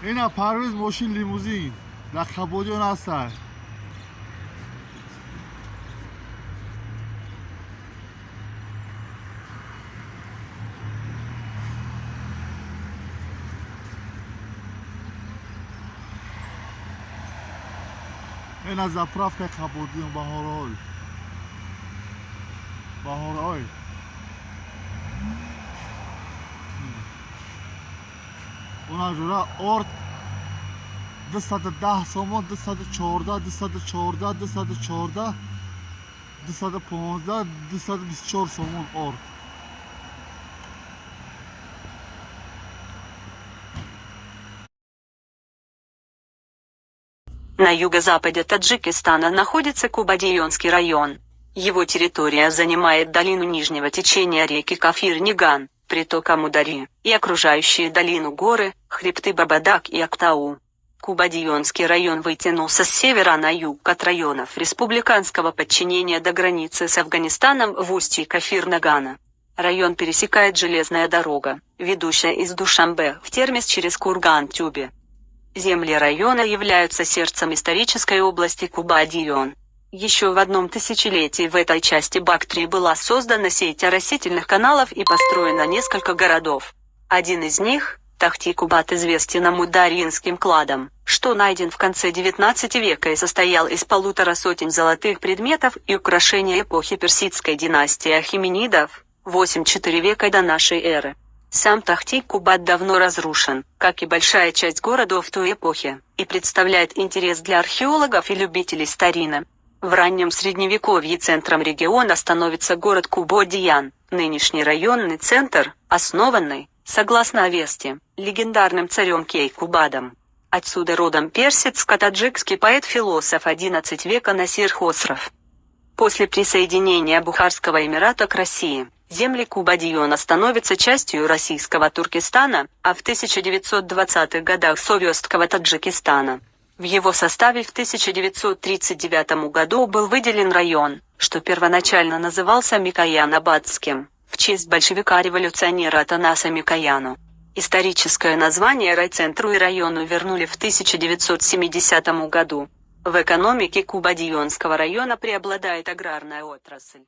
اینا پرویز ماشین لیموزین در خبودیان هستن. اینا заправка خبودیان Bahorol. Ona göre ort 210 somon, 214, 214, 214, 215, 224 somon ort. На юго-западе Таджикистана находится Кубадийонский район. Его территория занимает долину нижнего течения реки Кафир-Ниган, притока Амудари, и окружающие долину горы, хребты Бабадак и Актау. Кубадийонский район вытянулся с севера на юг от районов республиканского подчинения до границы с Афганистаном в устье Кафир-Нагана. Район пересекает железная дорога, ведущая из Душанбе в Термис через Курган-Тюбе. Земли района являются сердцем исторической области Кубадийон. Еще в одном тысячелетии в этой части Бактрии была создана сеть оросительных каналов и построено несколько городов. Один из них, Тахти-Кубат, известен амударьинским кладом, что найден в конце XIX века и состоял из 150 золотых предметов и украшений эпохи персидской династии Ахеменидов, 8-4 века до нашей эры. Сам Тахти-Кубат давно разрушен, как и большая часть городов той эпохи, и представляет интерес для археологов и любителей старины. В раннем средневековье центром региона становится город Кубодиян, нынешний районный центр, основанный, согласно Авесте, легендарным царем Кейкубадом. Отсюда родом персидско-таджикский поэт-философ XI века Насир Хосров. После присоединения Бухарского Эмирата к России, земли Кубадийона становятся частью российского Туркестана, а в 1920-х годах советского Таджикистана. В его составе в 1939 году был выделен район, что первоначально назывался Микоян-Абадским, в честь большевика-революционера Атанаса Микояну. Историческое название райцентру и району вернули в 1970 году. В экономике Кубадийонского района преобладает аграрная отрасль.